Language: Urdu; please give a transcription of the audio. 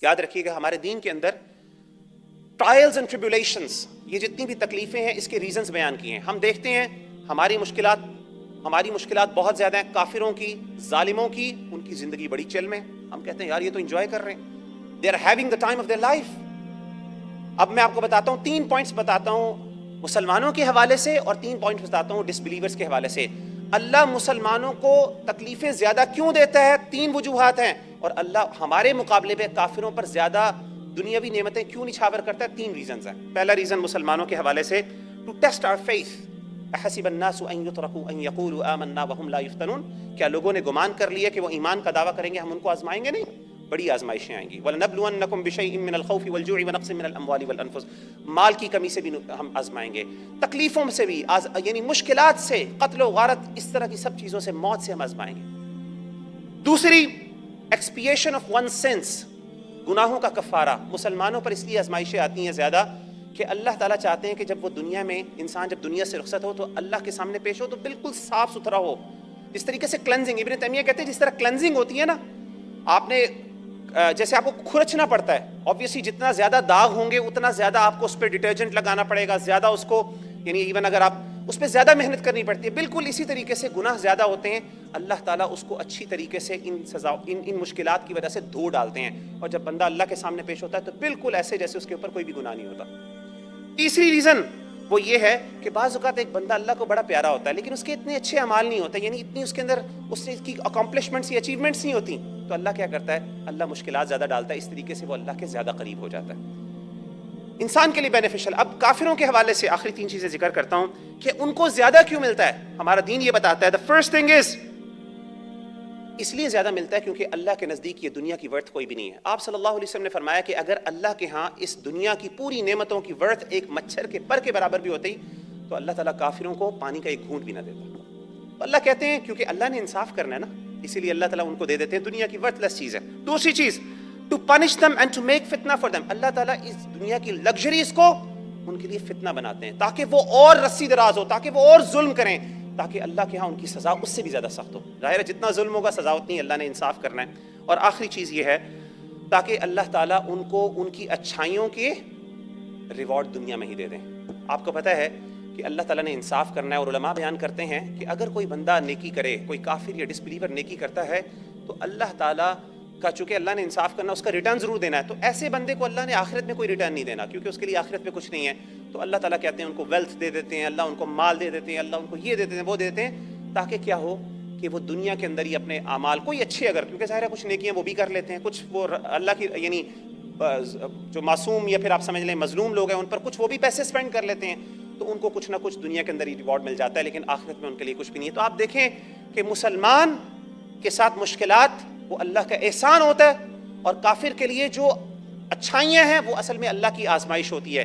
یاد رکھیے گا ہمارے دین کے اندر ٹرائلز اینڈ ٹریبولیشنز، یہ جتنی بھی تکلیفیں ہیں اس کے ریزنز بیان کیے ہیں. ہم دیکھتے ہیں ہماری مشکلات بہت زیادہ ہیں. کافروں کی، ظالموں کی، ان کی زندگی بڑی چل میں. ہم کہتے ہیں یار یہ تو انجوائے کر رہے ہیں، they are having the time of their life. اب میں آپ کو بتاتا ہوں 3 پوائنٹس بتاتا ہوں مسلمانوں کے حوالے سے، اور 3 پوائنٹس بتاتا ہوں ڈس بلیورز کے حوالے سے. اللہ مسلمانوں کو تکلیفیں زیادہ کیوں دیتا ہے؟ 3 وجوہات ہیں. اور اللہ ہمارے مقابلے پہ کافروں پر زیادہ دنیاوی نعمتیں کیوں نچھاور کرتا ہے؟ 3 ریزنز ہیں. پہلا ریزن مسلمانوں کے حوالے سے ٹو ٹیسٹ آور فیتھ. احسب الناس ان یترکوا ان یقولوا آمنا وهم لا یفتنون. کیا لوگوں نے گمان کر لیا کہ وہ ایمان کا دعویٰ کریں گے ہم ان کو آزمائیں گے؟ نہیں، بڑی آزمائشیں آئیں گی. وَلَنَبْلُوَنَّكُمْ بِشَيْءٍ مِّنَ الْخَوْفِ وَالْجُوعِ وَنَقْصٍ مِّنَ الْأَمْوَالِ وَالْأَنفُسِ. مال کی کمی سے بھی ہم آزمائیں گے، تکلیفوں سے بھی، یعنی مشکلات سے، قتل و غارت، اس طرح کی سب چیزوں سے، موت سے ہم آزمائیں گے. دوسری، ایکسپیشن آف ون سینس، گناہوں کا کفارہ. مسلمانوں پر اس لیے آزمائشیں آتی ہیں زیادہ کہ اللہ تعالیٰ چاہتے ہیں کہ جب وہ دنیا میں، انسان جب دنیا سے رخصت ہو تو اللہ کے سامنے پیش ہو تو بالکل صاف ستھرا ہو. جس طریقے سے کلینزنگ، ابن تیمیہ کہتے ہیں جس طرح کلینزنگ ہوتی ہے نا، آپ نے جیسے آپ کو کھرچنا پڑتا ہے، obviously جتنا زیادہ داغ ہوں گے اتنا زیادہ آپ کو اس پہ ڈٹرجنٹ لگانا پڑے گا، زیادہ اس کو، یعنی ایون اگر آپ اس پہ زیادہ محنت کرنی پڑتی ہے. بالکل اسی طریقے سے گناہ زیادہ ہوتے ہیں، اللہ تعالیٰ اس کو اچھی طریقے سے ان مشکلات کی وجہ سے دھو ڈالتے ہیں، اور جب بندہ اللہ کے سامنے پیش ہوتا ہے تو بالکل ایسے جیسے اس کے اوپر کوئی بھی گناہ نہیں ہوتا. تیسری ریزن وہ یہ ہے کہ بعض اوقات ایک بندہ اللہ کو بڑا پیارا ہوتا ہے لیکن اس کے اتنے اچھے اعمال نہیں ہوتے، یعنی اتنی اس کے اندر اس کی اکمپلشمنٹس یا اچیومنٹس نہیں ہوتی، تو اللہ کیا کرتا ہے؟ اللہ مشکلات زیادہ ڈالتا ہے. اس طریقے سے وہ اللہ کے زیادہ قریب ہو جاتا ہے، انسان کے لیے بینیفیشل. اب کافروں کے حوالے سے آخری 3 چیزیں ذکر کرتا ہوں کہ ان کو زیادہ کیوں ملتا ہے. ہمارا دین یہ بتاتا ہے، the first thing is، اس لیے زیادہ ملتا ہے کیونکہ اللہ کے نزدیک یہ دنیا کی ورتھ کوئی بھی نہیں ہے. آپ صلی اللہ علیہ وسلم نے فرمایا کہ اگر اللہ کے ہاں اس دنیا کی پوری نعمتوں کی ورتھ ایک مچھر کے پر کے برابر بھی ہوتی تو اللہ تعالیٰ کافروں کو پانی کا ایک گھونٹ بھی نہ دیتا. اللہ کہتے ہیں کیونکہ اللہ نے انصاف کرنا ہے نا، اسی لیے اللہ تعالیٰ ان کو دے دیتے ہیں. دنیا کی ورتھ لیس چیز ہے. دوسری چیز، to punish them and to make فتنہ فار دم. اللہ تعالیٰ اس دنیا کی لگژریز کو ان کے لیے فتنہ بناتے ہیں تاکہ وہ اور رسی دراز ہو، تاکہ وہ اور ظلم کریں، تاکہ اللہ کے ہاں ان کی سزا اس سے بھی زیادہ سخت ہو. ظاہر ہے جتنا ظلم ہوگا سزا اتنی، اللہ نے انصاف کرنا ہے. اور آخری چیز یہ ہے تاکہ اللہ تعالیٰ ان کو ان کی اچھائیوں کے ریوارڈ دنیا میں ہی دے دیں. آپ کو پتہ ہے کہ اللہ تعالیٰ نے انصاف کرنا ہے، اور علماء بیان کرتے ہیں کہ اگر کوئی بندہ نیکی کرے، کوئی کافر یا ڈس بلیور نیکی کرتا ہے تو اللہ تعالیٰ کا، چونکہ اللہ نے انصاف کرنا، اس کا ریٹرن ضرور دینا ہے. تو ایسے بندے کو اللہ نے آخرت میں کوئی ریٹرن نہیں دینا کیونکہ اس کے لیے آخرت میں کچھ نہیں ہے. تو اللہ تعالیٰ کہتے ہیں ان کو ویلتھ دے دیتے ہیں، اللہ ان کو مال دے دیتے ہیں، اللہ ان کو یہ دیتے ہیں، وہ دیتے ہیں، تاکہ کیا ہو کہ وہ دنیا کے اندر ہی اپنے اعمال کوئی اچھے، اگر کیونکہ ظاہر ہے کچھ نیکیاں وہ بھی کر لیتے ہیں، کچھ وہ اللہ کی، یعنی جو معصوم یا پھر آپ سمجھ لیں مظلوم لوگ ہیں ان پر کچھ وہ بھی پیسے سپینڈ کر لیتے ہیں، تو ان کو کچھ نہ کچھ دنیا کے اندر ہی ریوارڈ مل جاتا ہے، لیکن آخرت میں ان کے لیے کچھ بھی نہیں ہے. تو آپ دیکھیں کہ مسلمان کے ساتھ مشکلات وہ اللہ کا احسان ہوتا ہے، اور کافر کے لیے جو اچھائیاں ہیں وہ اصل میں اللہ کی آزمائش ہوتی ہے.